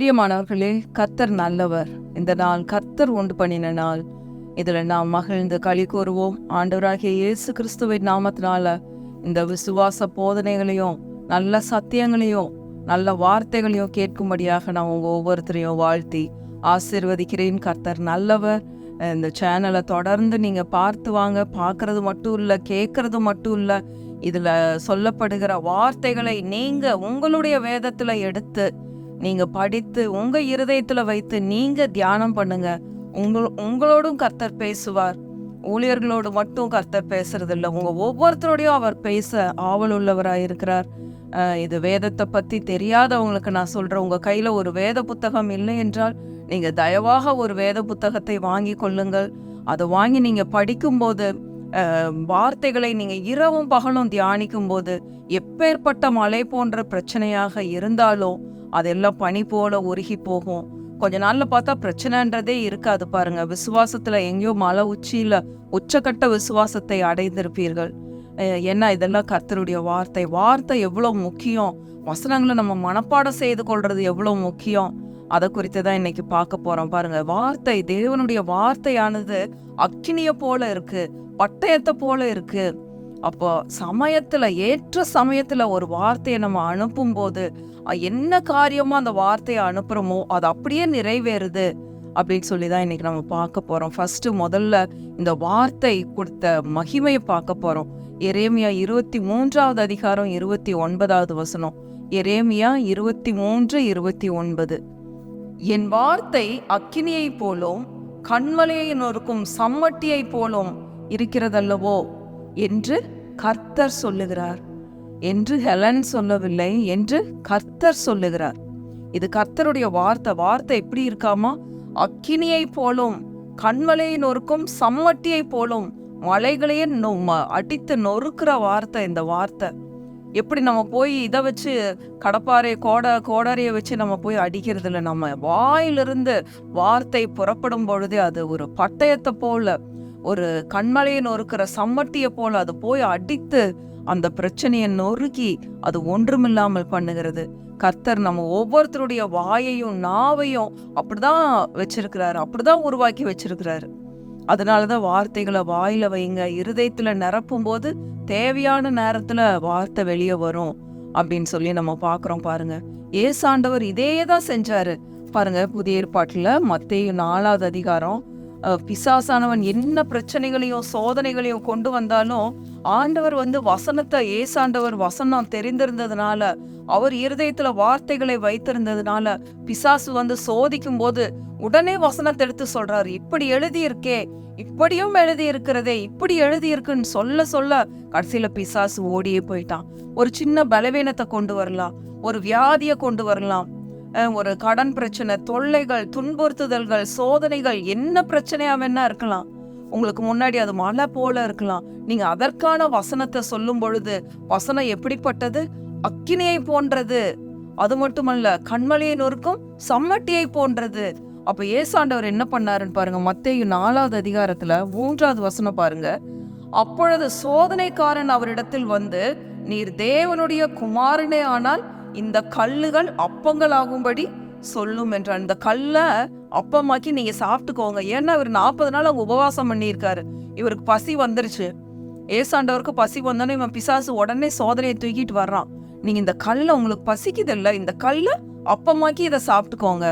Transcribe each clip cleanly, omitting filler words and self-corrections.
பிரியமானவர்களே, கர்த்தர் நல்லவர். இந்த நாள் கர்த்தர் உண்டு பண்ணின நாள். இதில் நாம் மகிழ்ந்து களி கூறுவோம். ஆண்டவராகிய இயேசு கிறிஸ்துவின் நாமத்தினால இந்த விசுவாச போதனைகளையும் நல்ல சத்தியங்களையும் நல்ல வார்த்தைகளையும் கேட்கும்படியாக நான் உங்கள் ஒவ்வொருத்தரையும் வாழ்த்தி ஆசீர்வதிக்கிறேன். கர்த்தர் நல்லவர். இந்த சேனலை தொடர்ந்து நீங்கள் பார்த்து வாங்க. பார்க்கறது மட்டும் இல்லை, கேட்கறது மட்டும் இல்லை, இதில் சொல்லப்படுகிற வார்த்தைகளை நீங்கள் உங்களுடைய வேதத்தில் எடுத்து நீங்கள் படித்து உங்கள் இருதயத்தில் வைத்து நீங்கள் தியானம் பண்ணுங்க. உங்களோடும் கர்த்தர் பேசுவார். ஊழியர்களோடு மட்டும் கர்த்தர் பேசுறதில்லை, உங்கள் ஒவ்வொருத்தரோடையும் அவர் பேச ஆவல் உள்ளவராக இருக்கிறார். இது வேதத்தை பற்றி தெரியாதவங்களுக்கு நான் சொல்கிறேன், உங்கள் கையில் ஒரு வேத புத்தகம் இல்லை என்றால் நீங்கள் தயவாக ஒரு வேத புத்தகத்தை வாங்கி கொள்ளுங்கள். அதை வாங்கி நீங்கள் படிக்கும்போது வார்த்தைகளை நீங்கள் இரவும் பகலும் தியானிக்கும் போது எப்பேற்பட்ட மலை போன்ற பிரச்சனையாக இருந்தாலும் அதெல்லாம் பனி போல உருகி போகும். கொஞ்ச நாள்ல பார்த்தா பிரச்சனைன்றதே இருக்காது. பாருங்க, விசுவாசத்துல எங்கேயோ மலை உச்சியில உச்சக்கட்ட விசுவாசத்தை அடைந்திருப்பீர்கள். ஏன்னா இதெல்லாம் கர்த்தருடைய வார்த்தை எவ்வளவு முக்கியம். வசனங்களை நம்ம மனப்பாடம் செய்து கொள்றது எவ்வளவு முக்கியம். அதை குறித்து தான் இன்னைக்கு பார்க்க போறோம். பாருங்க, வார்த்தை, தேவனுடைய வார்த்தையானது அக்கினியை போல இருக்கு, பட்டயத்தை போல இருக்கு. அப்போ ஏற்ற சமயத்துல ஒரு வார்த்தையை நம்ம அனுப்பும் போது என்ன காரியமோ அந்த வார்த்தையை அனுப்புறோமோ அது அப்படியே நிறைவேறுது அப்படின்னு சொல்லிதான் இன்னைக்கு நம்ம பார்க்க போறோம். முதல்ல இந்த வார்த்தை கொடுத்த மகிமையை பார்க்க போறோம். எரேமியா 23வது அதிகாரம் 29வது வசனம். எரேமியா 23:29. என் வார்த்தை அக்கினியை போலும் கண்மலையை நொறுக்கும் சம்மட்டியை போலும் இருக்கிறதல்லவோ என்று கர்த்தர் சொல்லுகிறார் என்று ஹெலன் சொல்லவில்லை, என்று கர்த்தர் சொல்லுகிறார். இது கர்த்தருடைய வார்த்தை எப்படி இருக்காமா? அக்கினியை போலும் கண்மலையை நொறுக்கும் சம்மட்டியை போலும் மலைகளையே அடித்து நொறுக்கிற வார்த்தை இந்த வார்த்தை. எப்படி நம்ம போய் இதை வச்சு கடப்பாறை கோடாரியை வச்சு நம்ம போய் அடிக்கிறது இல்லை. நம்ம வாயிலிருந்து வார்த்தை புறப்படும் பொழுதே அது ஒரு பட்டயத்தை போல, ஒரு கண்மலையை நொறுக்கிற சம்மட்டியை போல அது போய் அடித்து அந்த பிரச்சனையை நொறுக்கி அது ஒன்றுமில்லாமல் பண்ணுகிறது. கர்த்தர் நம்ம ஒவ்வொருத்தருடைய வாயையும் நாவையும் அப்படிதான் வச்சிருக்கிறாரு, அப்படிதான் உருவாக்கி வச்சிருக்கிறாரு. அதனாலதான் வார்த்தைகளை வாயில வைங்க, இருதயத்துல நிரப்பும் போது தேவையான நேரத்துல வார்த்தை வெளியே வரும் அப்படின்னு சொல்லி நம்ம பாக்குறோம். பாருங்க, ஏசாண்டவர் இதேதான் செஞ்சாரு. பாருங்க, புதிய ஏற்பாட்டுல மத்தேயு 4வது அதிகாரம், பிசாசானவன் என்ன பிரச்சனைகளையும் சோதனைகளையும் கொண்டு வந்தாலும் ஆண்டவர் வசனத்தை, ஏசாண்டவர் வசனம் தெரிந்திருந்ததுனால, அவர் இருதயத்துல வார்த்தைகளை வைத்திருந்ததுனால பிசாசு சோதிக்கும் போது உடனே வசனத்தை எடுத்து சொல்றாரு. இப்படி எழுதியிருக்கே, இப்படியும் எழுதி இருக்கிறதே, இப்படி எழுதி இருக்குன்னு சொல்ல கடைசியில பிசாசு ஓடியே போயிட்டான். ஒரு சின்ன பலவீனத்தை கொண்டு வரலாம், ஒரு வியாதியை கொண்டு வரலாம், ஒரு கடன் பிரச்சனை, தொல்லைகள், துன்புறுத்துதல்கள், சோதனைகள், என்ன பிரச்சனையா வேணா இருக்கலாம். உங்களுக்கு முன்னாடி அது மலை போல இருக்கலாம். நீங்க அதற்கான வசனத்தை சொல்லும் பொழுது வசனம் எப்படிப்பட்டது? அக்கினியை போன்றது. அது மட்டுமல்ல, கண்மலையை நொறுக்கும் சம்மட்டியை போன்றது. அப்ப ஏசாண்டவர் என்ன பண்ணாருன்னு பாருங்க. மத்தேயு 4வது அதிகாரத்துல 3வது வசனம் பாருங்க. அப்பொழுது சோதனைக்காரன் அவரிடத்தில் வந்து, நீர் தேவனுடைய குமாரனே ஆனால் இந்த கல்லுகள் அப்பங்கள் ஆகும்படி சொல்லும் என்றான். இந்த கல்லை அப்பமாக்கி நீங்க சாப்பிட்டுக்கோங்க. ஏன்னா இவர் 40 நாள் அவங்க உபவாசம் பண்ணியிருக்காரு. இவருக்கு பசி வந்துருச்சு. ஏசாண்டவருக்கு பசி வந்தோன்னே இவன் பிசாசு உடனே சோதனையை தூக்கிட்டு வர்றான். நீங்க இந்த கல்லை, உங்களுக்கு பசிக்குது இல்லை, இந்த கல்லை அப்பமாக்கி இதை சாப்பிட்டுக்கோங்க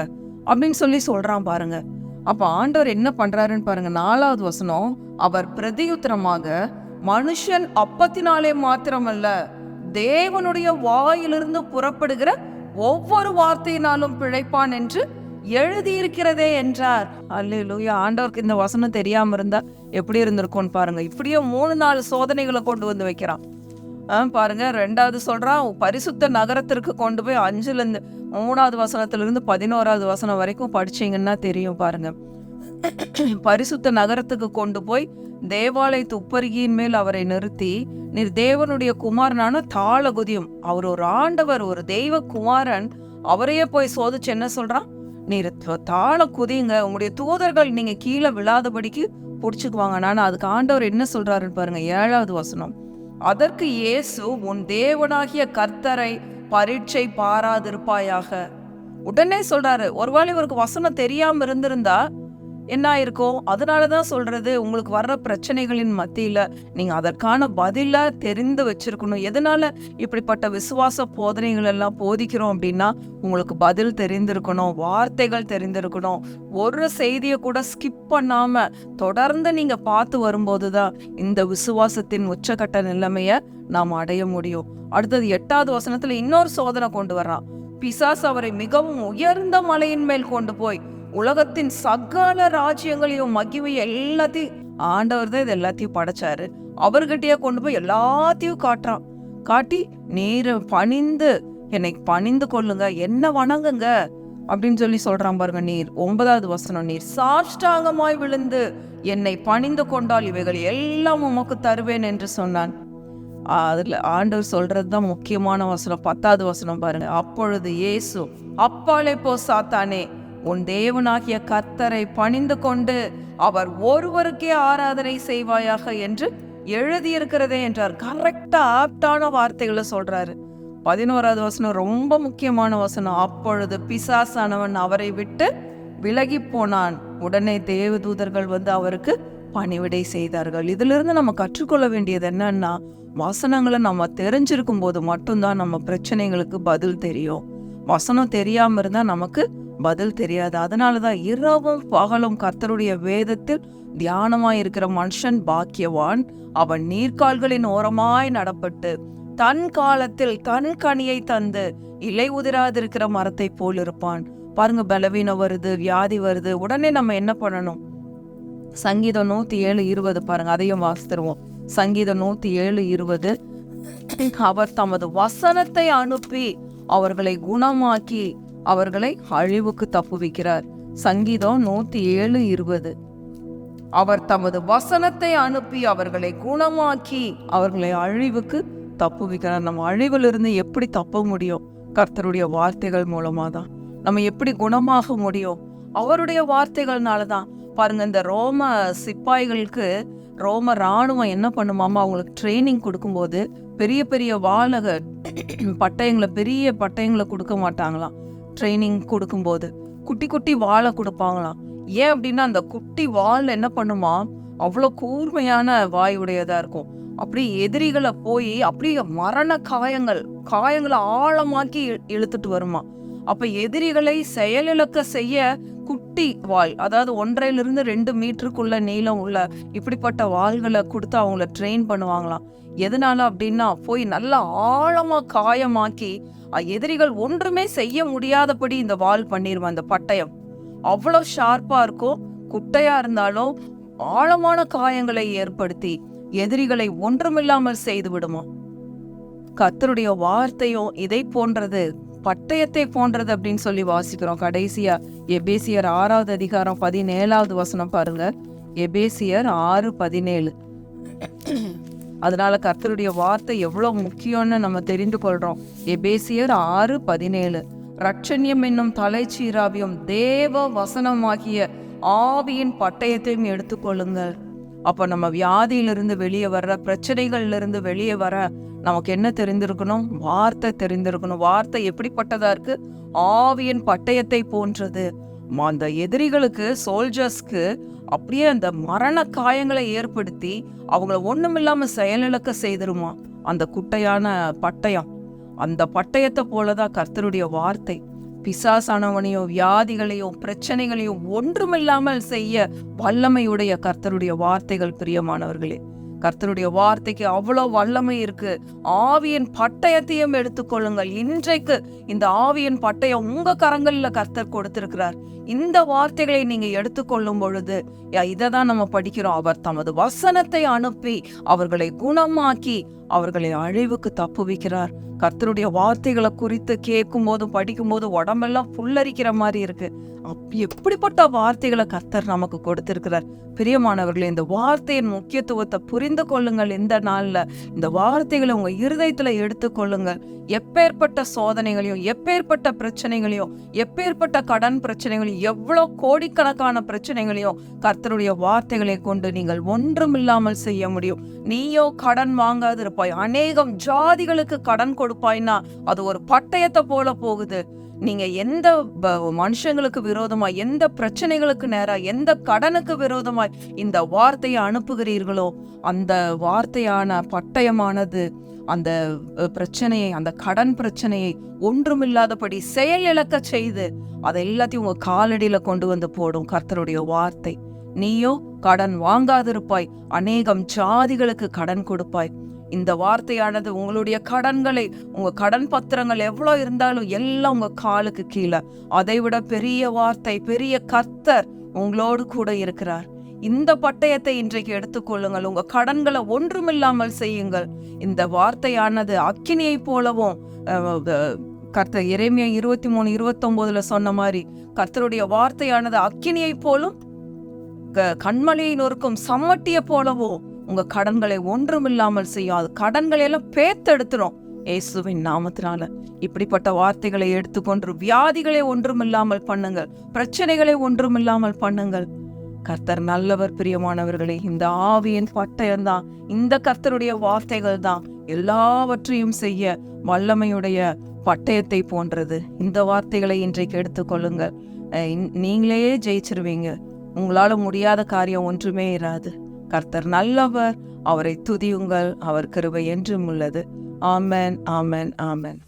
அப்படின்னு சொல்லி சொல்றான். பாருங்க, அப்ப ஆண்டவர் என்ன பண்றாருன்னு பாருங்க. 4வது வசனம், அவர் பிரதியுத்தரமாக, மனுஷன் அப்பத்தினாலே மாத்திரமல்ல தேவனுடைய வாயிலிருந்து புறப்படுகிற ஒவ்வொரு வார்த்தையினாலும் பிழைப்பான் என்று எழுதியிருக்கிறதே என்றார். அல்லேலூயா. ஆண்டவருக்கு இந்த வசனம் தெரியாம இருந்தா எப்படி இருந்திருக்கும்னு பாருங்க. இப்படியே 3-4 சோதனைகளை கொண்டு வந்து வைக்கிறான். பாருங்க, 2வது சொல்றான், பரிசுத்த நகரத்திற்கு கொண்டு போய் 5லேருந்து 3வது வசனத்திலிருந்து 11வது வசனம் வரைக்கும் படிச்சீங்கன்னா தெரியும். பாருங்க, பரிசுத்த நகரத்துக்கு கொண்டு போய் தேவாலயத்து உப்பருகியின் மேல் அவரை நிறுத்தி, நீர் தேவனுடைய குமாரனான தாளகுதியும், அவர் ஒரு ஆண்டவர், ஒரு தெய்வ குமாரன், அவரையே போய் சோதிச்சு என்ன சொல்றான்? நீர் தாள குதிங்க, உங்களுடைய தூதர்கள் நீங்க கீழே விழாதபடிக்கு புடிச்சுக்குவாங்க. நான் அதுக்கு ஆண்டவர் என்ன சொல்றாருன்னு பாருங்க. 7வது வசனம், அதற்கு இயேசு, உன் தேவனாகிய கர்த்தரை பரீட்சை பாராதிருப்பாயாக. உடனே சொல்றாரு. ஒருவேளை இவருக்கு வசனம் தெரியாம இருந்திருந்தா என்ன ஆயிருக்கும்? அதனாலதான் சொல்றது, உங்களுக்கு வர்ற பிரச்சனைகளின் மத்தியில நீங்க அதற்கான பதில தெரிந்து வச்சிருக்கணும். எதனால இப்படிப்பட்ட விசுவாச போதனைகள் எல்லாம் போதிக்கிறோம் அப்படின்னா, உங்களுக்கு பதில் தெரிந்திருக்கணும், வார்த்தைகள் தெரிந்திருக்கணும். ஒரு செய்தியை கூட ஸ்கிப் பண்ணாம தொடர்ந்து நீங்க பார்த்து வரும்போதுதான் இந்த விசுவாசத்தின் உச்சகட்ட நிலைமைய நாம் அடைய முடியும். அடுத்தது 8வது வசனத்துல இன்னொரு சோதனை கொண்டு வர்றான். பிசாசு அவரை மிகவும் உயர்ந்த மலையின் மேல் கொண்டு போய் உலகத்தின் சகல ராஜ்யங்களையும் மகிமையும் எல்லாத்தையும், ஆண்டவர் தான் இது எல்லாத்தையும் படைச்சாரு, அவர்கிட்டயே கொண்டு போய் எல்லாத்தையும் காட்டி நீர் பணிந்து என்னை பணிந்து கொள்ளுங்க, என்ன வணங்குங்க அப்படின்னு சொல்லி சொல்றான் பாருங்க. நீர் 9வது வசனம், நீர் சாஷ்டாங்கமாய் விழுந்து என்னை பணிந்து கொண்டால் இவைகள் எல்லாம் உமக்கு தருவேன் என்று சொன்னான். அதுல ஆண்டவர் சொல்றதுதான் முக்கியமான வசனம். 10வது வசனம் பாருங்க. அப்பொழுது இயேசு, அப்பாலே போ சாத்தானே, உன் தேவனாகிய கர்த்தரை பணிந்து கொண்டு அவர் ஒருவருக்கே ஆராதனை செய்வாயாக என்று எழுதியிருக்கிறதே என்றார். கரெக்டா ஆப்டான வார்த்தைகளை சொல்றாரு. 11வது வசனம் ரொம்ப முக்கியமான வசனம். அப்பொழுது பிசாசானவன் அவரை விட்டு விலகி போனான், உடனே தேவதூதர்கள் வந்து அவருக்கு பணிவிடை செய்தார்கள். இதுல இருந்து நம்ம கற்றுக்கொள்ள வேண்டியது என்னன்னா, வசனங்களை நம்ம தெரிஞ்சிருக்கும் போது மட்டும்தான் நம்ம பிரச்சனைகளுக்கு பதில் தெரியும். வசனம் தெரியாம இருந்தா நமக்கு பதில் தெரியாது. அதனாலதான் இரவும் பகலும் கர்த்தருடைய வேதத்தில் தியானமாய் இருக்கிற மனுஷன் பாக்கியவான், அவன் நீர்க்கால்களின் ஓரமாய் நடப்பட்டு தன் காலத்தில் தன் கனியை தந்து இலை உதிராதிருக்கிற மரத்தை போல் இருப்பான். பாருங்க, பலவீனம் வருது, வியாதி வருது, உடனே நம்ம என்ன பண்ணணும்? சங்கீதம் 107:20 பாருங்க, அதையும் வாசித்துருவோம். சங்கீதம் 107:20, அவர் தமது வசனத்தை அனுப்பி அவர்களை குணமாக்கி அவர்களை அழிவுக்கு தப்புவிக்கிறார். சங்கீதம் 107:20, அவர் தமது வசனத்தை அனுப்பி அவர்களை குணமாக்கி அவர்களை அழிவுக்கு தப்புவிக்கிறார். நம்ம அழிவிலிருந்து எப்படி தப்ப முடியும்? கர்த்தருடைய வார்த்தைகள் மூலமா தான். நம்ம எப்படி குணமாக முடியும்? அவருடைய வார்த்தைகள்னாலதான். பாருங்க, இந்த ரோம சிப்பாய்களுக்கு ரோம ராணுவம் என்ன பண்ணுமாமா, அவங்களுக்கு ட்ரைனிங் கொடுக்கும்போது பெரிய பெரிய வாழக பட்டயங்களை, பெரிய பட்டயங்களை கொடுக்க மாட்டாங்களாம். ட்ரைனிங் கொடுக்கும்போது குட்டி குட்டி வாழை கொடுப்பாங்களாம். ஏன் அப்படின்னா, அந்த குட்டி வாள் என்ன பண்ணுமா, அவ்வளோ கூர்மையான வாய் உடையதா இருக்கும். அப்படி எதிரிகளை போய் அப்படியே மரண காயங்களை ஆழமாக்கி இழுத்துட்டு வருமா. அப்ப எதிரிகளை செயலிழக்க செய்ய குட்டி வாள், அதாவது 1.5 to 2 மீட்டருக்குள்ள நீளம் உள்ள இப்படிப்பட்ட வாள்களை கொடுத்து அவங்கள ட்ரெயின் பண்ணுவாங்களாம். எதனால அப்படின்னா, போய் நல்லா ஆழமா காயமாக்கி எதிரிகள் ஒன்றுமே செய்ய முடியாதபடி இந்த வாள் பண்ணிருவான். அந்த பட்டயம் அவ்வளவு ஷார்ப்பா இருக்கும். குட்டையா இருந்தாலும் ஆழமான காயங்களை ஏற்படுத்தி எதிரிகளை ஒன்றுமில்லாமல் செய்து விடுமா. கர்த்தருடைய வார்த்தையும் இதை போன்றது, பட்டயத்தை போன்றது அப்படின்னு சொல்லி வாசிக்கிறோம். கடைசியா எபேசியர் 6வது அதிகாரம் 17வது வசனம் பாருங்க. எபேசியர் 6:17. அதனால கர்த்தருடைய வார்த்தை எவ்வளவு முக்கியம்னு நம்ம தெரிந்து கொள்றோம். எபேசியர் 6:17, ரட்சண்யம் என்னும் தலைச்சீராவியும் தேவ வசனமாகிய ஆவியின் பட்டயத்தையும் எடுத்துக்கொள்ளுங்கள். அப்ப நம்ம வியாதியிலிருந்து வெளியே வர்ற, பிரச்சனைகள்ல இருந்து வெளியே வர நமக்கு என்ன தெரிந்திருக்கணும்? வார்த்தை தெரிந்திருக்கணும். வார்த்தை எப்படிப்பட்டதா இருக்கு? ஆவியின் பட்டயத்தை போன்றது. அந்த எதிரிகளுக்கு, சோல்ஜர்ஸ்க்கு அப்படியே அந்த மரண காயங்களை ஏற்படுத்தி அவங்கள ஒண்ணுமில்லாம செயலிழக்க செய்திருமா அந்த குட்டையான பட்டயம். அந்த பட்டயத்தை போலதான் கர்த்தருடைய வார்த்தை. பிசாசானவனையும் வியாதிகளையும் பிரச்சனைகளையும் ஒன்றுமில்லாமல் செய்ய வல்லமையுடைய கர்த்தருடைய வார்த்தைகள். பிரியமானவர்களே, கர்த்தருடைய வார்த்தைக்கு அவ்வளவு வல்லமை இருக்கு. ஆவியின் பட்டயத்தையும் எடுத்துக்கொள்ளுங்கள். இன்றைக்கு இந்த ஆவியின் பட்டயம் உங்க கரங்கள்ல கர்த்தர் கொடுத்திருக்கிறார். இந்த வார்த்தைகளை நீங்க எடுத்துக்கொள்ளும் பொழுது இததான் நம்ம படிக்கிறோம். அவர் தமது வசனத்தை அனுப்பி அவர்களை குணமாக்கி அவர்களை அழிவுக்கு தப்புவிக்கிறார். கர்த்தருடைய வார்த்தைகளை குறித்து கேட்கும் போதும் படிக்கும் போது உடம்பெல்லாம் புல்லரிக்கிற மாதிரி இருக்கு. எப்படிப்பட்ட வார்த்தைகளை கர்த்தர் நமக்கு கொடுத்திருக்கிறார். பிரியமானவர்களே, இந்த வார்த்தையின் முக்கியத்துவத்தை புரிந்து கொள்ளுங்கள். இந்த நாள்ல இந்த வார்த்தைகளை உங்க இருதயத்துல எடுத்துக்கொள்ளுங்கள். எப்பேற்பட்ட சோதனைகளையும், எப்பேற்பட்ட பிரச்சனைகளையும், எப்பேற்பட்ட கடன் பிரச்சனைகளையும், எவ்வளவு கோடிக்கணக்கான பிரச்சனைகளையும் கர்த்தருடைய வார்த்தைகளை கொண்டு நீங்கள் ஒன்றுமில்லாமல் செய்ய முடியும். நீயோ கடன் வாங்காது இருப்பாய், அநேகம் ஜாதிகளுக்கு கடன் கொடுப்பாய்னா அது ஒரு பட்டயத்தை போல போகுது. நீங்க எந்த மனுஷங்களுக்கு விரோதமா, எந்த பிரச்சனைகளுக்கு நேரா, எந்த கடனுக்கு விரோதமாய் இந்த வார்த்தையை அனுப்புகிறீர்களோ, அந்த வார்த்தையான பட்டயமானது அந்த பிரச்சனையை, அந்த கடன் பிரச்சனையை ஒன்றுமில்லாதபடி செயல் இழக்க செய்து அதை எல்லாத்தையும் உங்க காலடியில கொண்டு வந்து போடும் கர்த்தருடைய வார்த்தை. நீயோ கடன் வாங்காதிருப்பாய், அநேகம் ஜாதிகளுக்கு கடன் கொடுப்பாய். இந்த வார்த்தையானது உங்களுடைய கடன்களை, உங்க கடன் பத்திரங்கள் எவ்வளோ இருந்தாலும் எல்லாம் உங்க காலுக்கு கீழே. அதை விட பெரிய வார்த்தை, பெரிய கர்த்தர் உங்களோடு கூட இருக்கிறார். இந்த பட்டயத்தை இன்றைக்கு எடுத்துக்கொள்ளுங்கள். உங்க கடன்களை ஒன்றுமில்லாமல் செய்யுங்கள். இந்த வார்த்தையானது அக்கினியை போலவும், கர்த்தர் எரேமியா 23:29 சொன்ன மாதிரி, கர்த்தருடைய வார்த்தையானது அக்கினியை போலும் கண்மலையை நொறுக்கும் சம்மட்டியை போலவோ உங்க கடன்களை ஒன்றுமில்லாமல் செய்யும். அது கடன்களை எல்லாம் பேத்தெடுத்துரும் இயேசுவின் நாமத்தினால. இப்படிப்பட்ட வார்த்தைகளை எடுத்துக்கொண்டு வியாதிகளை ஒன்றுமில்லாமல் பண்ணுங்கள், பிரச்சனைகளை ஒன்றுமில்லாமல் பண்ணுங்கள். கர்த்தர் நல்லவர் பிரியமானவர்களே. இந்த ஆவியின் பட்டயம்தான், இந்த கர்த்தருடைய வார்த்தைகள் தான் எல்லாவற்றையும் செய்ய வல்லமையுடைய பட்டயத்தை போன்றது. இந்த வார்த்தைகளை இன்றைக்கு எடுத்துக்கொள்ளுங்கள். நீங்களே ஜெயிச்சிருவீங்க. உங்களால முடியாத காரியம் ஒன்றுமே இராது. கர்த்தர் நல்லவர், அவரை துதியுங்கள், அவர் கிருபை என்றும் உள்ளது. ஆமென், ஆமென், ஆமென்.